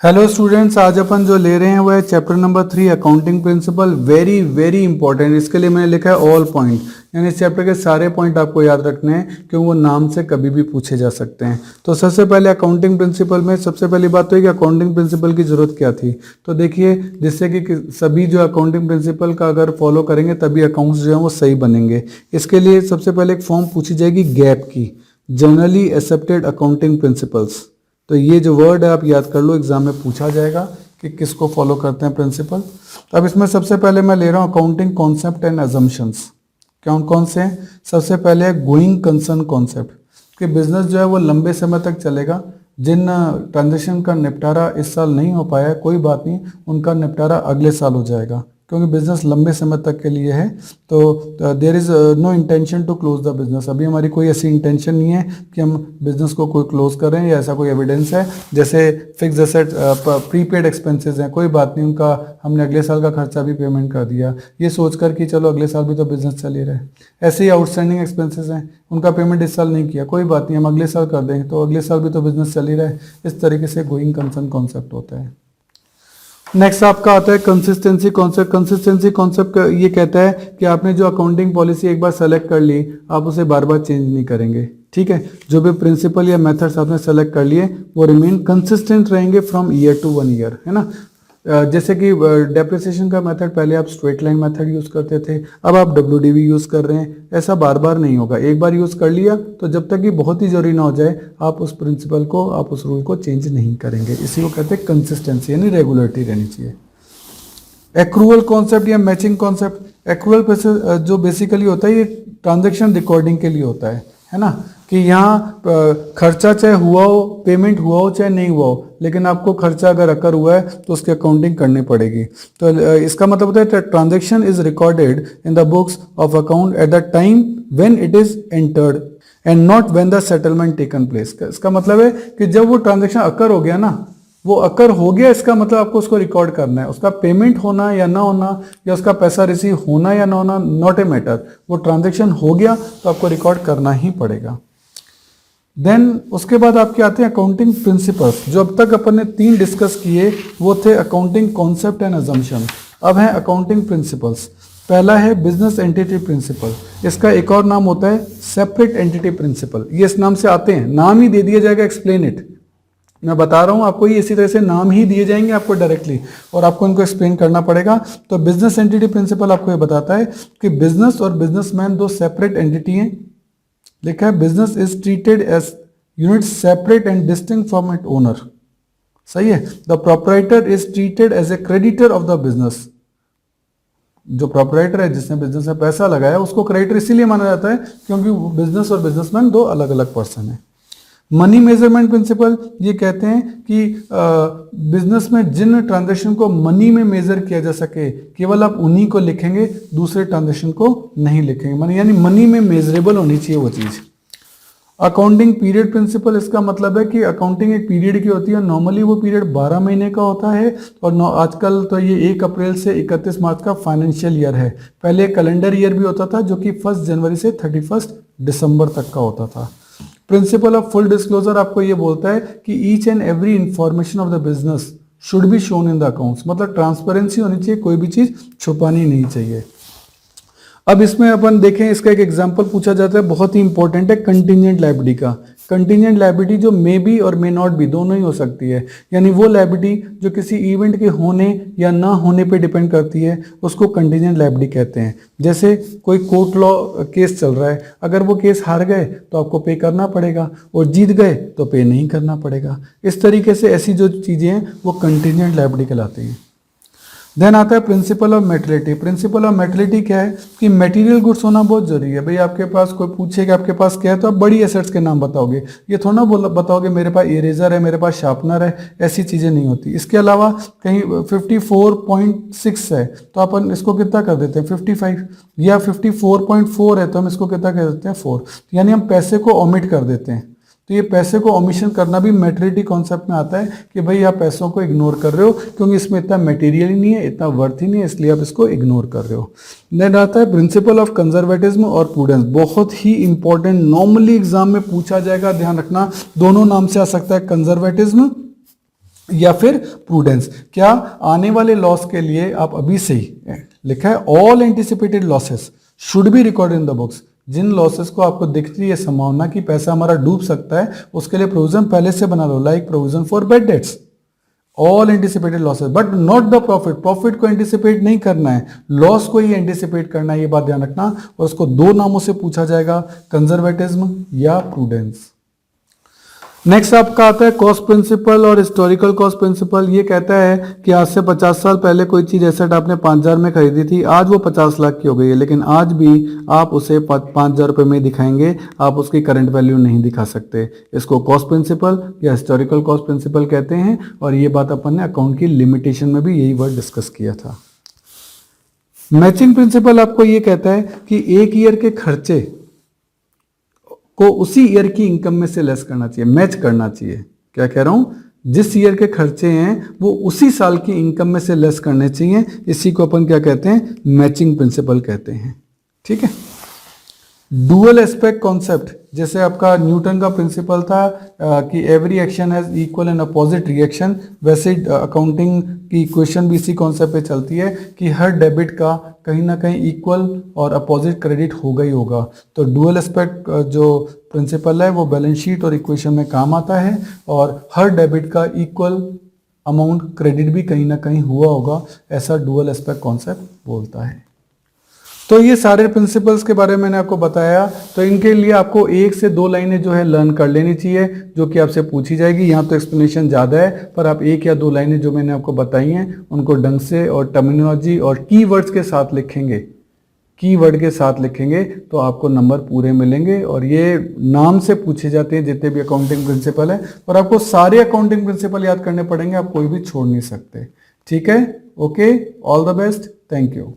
Hello students, आज अपन जो ले रहे हैं वो है chapter number 3 accounting principle. Very very important. इसके लिए मैंने लिखा है ऑल पॉइंट, यानी इस चैप्टर के सारे पॉइंट आपको याद रखने हैं क्योंकि वो नाम से कभी भी पूछे जा सकते हैं। तो सबसे पहले अकाउंटिंग प्रिंसिपल में सबसे पहली बात तो है कि अकाउंटिंग प्रिंसिपल की जरूरत क्या थी। तो देखिए, जिससे कि सभी जो अकाउंटिंग प्रिंसिपल का अगर फॉलो करेंगे तभी अकाउंट्स जो है वो सही बनेंगे। इसके लिए सबसे पहले एक फॉर्म पूछी जाएगी गैप की, जनरली एक्सेप्टेड अकाउंटिंग प्रिंसिपल्स। तो ये जो वर्ड है आप याद कर लो, एग्जाम में पूछा जाएगा कि किसको फॉलो करते हैं प्रिंसिपल। तो अब इसमें सबसे पहले मैं ले रहा हूँ अकाउंटिंग कॉन्सेप्ट एंड अजम्पशंस। कौन कौन से हैं? सबसे पहले है गोइंग कंसर्न कॉन्सेप्ट, कि बिजनेस जो है वो लंबे समय तक चलेगा। जिन ट्रांजेक्शन का निपटारा इस साल नहीं हो पाया है, कोई बात नहीं, उनका निपटारा अगले साल हो जाएगा क्योंकि बिजनेस लंबे समय तक के लिए है। तो there is no intention to close the business. अभी हमारी कोई ऐसी इंटेंशन नहीं है कि हम बिजनेस को कोई क्लोज करें या ऐसा कोई एविडेंस है। जैसे फिक्स एसेट, प्रीपेड एक्सपेंसेस हैं, कोई बात नहीं, उनका हमने अगले साल का खर्चा भी पेमेंट कर दिया, ये सोचकर कि चलो अगले साल भी तो बिजनेस चल ही रहे। ऐसे ही आउटस्टैंडिंग एक्सपेंसेस हैं, उनका पेमेंट इस साल नहीं किया, कोई बात नहीं, हम अगले साल कर देंगे, तो अगले साल भी तो बिजनेस चल ही रहा है। इस तरीके से गोइंग कंसर्न कॉन्सेप्ट होता है। नेक्स्ट आपका आता है कंसिस्टेंसी कॉन्सेप्ट। कंसिस्टेंसी कॉन्सेप्ट ये कहता है कि आपने जो अकाउंटिंग पॉलिसी एक बार सेलेक्ट कर ली, आप उसे बार बार चेंज नहीं करेंगे। ठीक है, जो भी प्रिंसिपल या मेथड्स आपने सेलेक्ट कर लिए वो रिमेन कंसिस्टेंट रहेंगे फ्रॉम ईयर टू 1 ईयर, है ना। जैसे कि डेप्रिसिएशन का मेथड पहले आप स्ट्रेट लाइन मेथड यूज़ करते थे, अब आप WDV यूज़ कर रहे हैं। ऐसा बार बार नहीं होगा, एक बार यूज़ कर लिया तो जब तक कि बहुत ही जरूरी ना हो जाए आप उस प्रिंसिपल को, आप उस रूल को चेंज नहीं करेंगे। इसी को कहते हैं कंसिस्टेंसी, यानी रेगुलरिटी रहनी चाहिए। एक्रूअल कॉन्सेप्ट या मैचिंग कॉन्सेप्ट। एक्रूअल पैसे जो बेसिकली होता है ये ट्रांजेक्शन रिकॉर्डिंग के लिए होता है ना, कि यहाँ खर्चा चाहे हुआ हो, पेमेंट हुआ हो चाहे नहीं हुआ हो, लेकिन आपको खर्चा अगर अकर हुआ है तो उसकी अकाउंटिंग करनी पड़ेगी। तो इसका मतलब होता है transaction is recorded in the books of account at the time when it is entered and not when the settlement taken place. इसका मतलब है कि जब वो ट्रांजेक्शन अकर हो गया ना, वो अकर हो गया, इसका मतलब आपको उसको रिकॉर्ड करना है। उसका पेमेंट होना या ना होना, या उसका पैसा रिसीव होना या ना होना, नॉट ए मैटर। वो ट्रांजेक्शन हो गया तो आपको रिकॉर्ड करना ही पड़ेगा। देन उसके बाद आपके आते हैं अकाउंटिंग प्रिंसिपल्स। जो अब तक अपन ने 3 डिस्कस किए वो थे अकाउंटिंग कॉन्सेप्ट एंड अजम्पशन। अब है अकाउंटिंग प्रिंसिपल्स। पहला है बिजनेस एंटिटी प्रिंसिपल। इसका एक और नाम होता है सेपरेट एंटिटी प्रिंसिपल। ये इस नाम से आते हैं, नाम ही दे दिया जाएगा, एक्सप्लेन इट। मैं बता रहा हूं आपको, ये इसी तरह से नाम ही दिए जाएंगे आपको डायरेक्टली, और आपको इनको एक्सप्लेन करना पड़ेगा। तो बिजनेस एंटिटी प्रिंसिपल आपको ये बताता है कि बिजनेस और बिजनेसमैन दो सेपरेट एंटिटी हैं। लिखा है business is treated as unit separate and distinct from it owner. सही है। The proprietor is treated as a creditor of the business. जो प्रोपराइटर है, जिसने बिजनेस में पैसा लगाया, उसको क्रेडिटर इसीलिए माना जाता है क्योंकि बिजनेस और बिजनेसमैन दो अलग अलग पर्सन है। मनी मेजरमेंट प्रिंसिपल ये कहते हैं कि बिजनेस में जिन ट्रांजैक्शन को मनी में मेजर किया जा सके केवल आप उन्हीं को लिखेंगे, दूसरे ट्रांजैक्शन को नहीं लिखेंगे। मनी यानी मनी में मेजरेबल होनी चाहिए वो चीज। अकाउंटिंग पीरियड प्रिंसिपल, इसका मतलब है कि अकाउंटिंग एक पीरियड की होती है। नॉर्मली वो पीरियड 12 महीने का होता है, और आजकल तो ये 1 अप्रैल से 31 मार्च का फाइनेंशियल ईयर है। पहले कैलेंडर ईयर भी होता था जो कि 1 जनवरी से 31 दिसंबर तक का होता था। प्रिंसिपल ऑफ फुल डिस्क्लोजर आपको ये बोलता है कि each and every information of the business should be shown in the accounts. मतलब ट्रांसपेरेंसी होनी चाहिए, कोई भी चीज छुपानी नहीं चाहिए। अब इसमें अपन देखें, इसका एक एग्जांपल पूछा जाता है, बहुत ही इंपॉर्टेंट है, कंटीजेंट लायबिलिटी का। कंटीजेंट लायबिलिटी जो मे बी और मे नॉट बी दोनों ही हो सकती है, यानी वो लायबिलिटी जो किसी इवेंट के होने या ना होने पे डिपेंड करती है, उसको कंटीजेंट लायबिलिटी कहते हैं। जैसे कोई कोर्ट लॉ केस चल रहा है, अगर वो केस हार गए तो आपको पे करना पड़ेगा, और जीत गए तो पे नहीं करना पड़ेगा। इस तरीके से ऐसी जो चीज़ें हैं वो कंटीजेंट लायबिलिटी कहलाती हैं। देन आता है principle of materiality. Principle of materiality क्या है कि मटेरियल गुड्स होना बहुत जरूरी है। भाई आपके पास कोई पूछेगा आपके पास क्या है, तो आप बड़ी एसेट्स के नाम बताओगे, ये थोड़ा ना बताओगे मेरे पास इरेजर है, मेरे पास शार्पनर है, ऐसी चीज़ें नहीं होती। इसके अलावा कहीं 54.6 है तो अपन इसको कितना कर देते हैं 55, या 54.4 है तो हम इसको कितना कर देते हैं 4, यानी हम पैसे को ओमिट कर देते हैं। तो ये पैसे को ओमिशन करना भी मेटेरियलिटी कॉन्सेप्ट में आता है कि भाई आप पैसों को इग्नोर कर रहे हो क्योंकि इसमें इतना मटेरियल ही नहीं है, इतना वर्थ ही नहीं है, इसलिए आप इसको इग्नोर कर रहे हो। देन आता है प्रिंसिपल ऑफ कंजर्वेटिज्म और प्रूडेंस। बहुत ही इंपॉर्टेंट, नॉर्मली एग्जाम में पूछा जाएगा, ध्यान रखना। दोनों नाम से आ सकता है, कंजर्वेटिज्म या फिर प्रूडेंस। क्या आने वाले लॉस के लिए आप अभी से ही लिखा है all anticipated losses should be record in the books. जिन लॉसेस को आपको दिख रही है संभावना कि पैसा हमारा डूब सकता है, उसके लिए प्रोविजन पहले से बना लो, like provision for bad debts, all anticipated losses, but not the profit. Profit को एंटिसिपेट नहीं करना है, लॉस को ही एंटिसिपेट करना है, ये बात ध्यान रखना। और उसको दो नामों से पूछा जाएगा, कंजर्वेटिज्म या प्रूडेंस। नेक्स्ट आपका आता है कॉस्ट प्रिंसिपल और हिस्टोरिकल कॉस्ट प्रिंसिपल। ये कहता है कि आज से 50 साल पहले कोई चीज एसेट आपने 5,000 में खरीदी थी, आज वो 50 लाख की हो गई है, लेकिन आज भी आप उसे 5,000 रुपये में दिखाएंगे, आप उसकी करंट वैल्यू नहीं दिखा सकते। इसको कॉस्ट प्रिंसिपल या हिस्टोरिकल कॉस्ट प्रिंसिपल कहते हैं। और ये बात अपन ने अकाउंट की लिमिटेशन में भी यही वर्ड डिस्कस किया था। मैचिंग प्रिंसिपल आपको ये कहता है कि एक ईयर के खर्चे को उसी ईयर की इनकम में से लेस करना चाहिए, मैच करना चाहिए। क्या कह रहा हूं, जिस ईयर के खर्चे हैं वो उसी साल की इनकम में से लेस करने चाहिए। इसी को अपन क्या कहते हैं, मैचिंग प्रिंसिपल कहते हैं। ठीक है। डुअल एस्पेक्ट कॉन्सेप्ट, जैसे आपका न्यूटन का प्रिंसिपल था कि every action has equal and opposite reaction, वैसे अकाउंटिंग की इक्वेशन भी इसी कॉन्सेप्ट पे चलती है कि हर डेबिट का कहीं ना कहीं इक्वल और अपोजिट क्रेडिट होगा ही होगा। तो डुअल एस्पेक्ट जो प्रिंसिपल है वो बैलेंस शीट और इक्वेशन में काम आता है, और हर डेबिट का इक्वल अमाउंट क्रेडिट भी कहीं ना कहीं हुआ होगा, ऐसा डुअल एस्पेक्ट कॉन्सेप्ट बोलता है। तो ये सारे प्रिंसिपल्स के बारे में मैंने आपको बताया। तो इनके लिए आपको 1 से 2 लाइनें जो है लर्न कर लेनी चाहिए, जो कि आपसे पूछी जाएगी। यहाँ तो एक्सप्लेनेशन ज़्यादा है, पर आप 1 या 2 लाइनें जो मैंने आपको बताई हैं उनको ढंग से और टर्मिनोलॉजी और कीवर्ड्स के साथ लिखेंगे, कीवर्ड के साथ लिखेंगे तो आपको नंबर पूरे मिलेंगे। और ये नाम से पूछे जाते हैं जितने भी अकाउंटिंग प्रिंसिपल है, और आपको सारे अकाउंटिंग प्रिंसिपल याद करने पड़ेंगे, आप कोई भी छोड़ नहीं सकते। ठीक है, okay, all the best, thank you.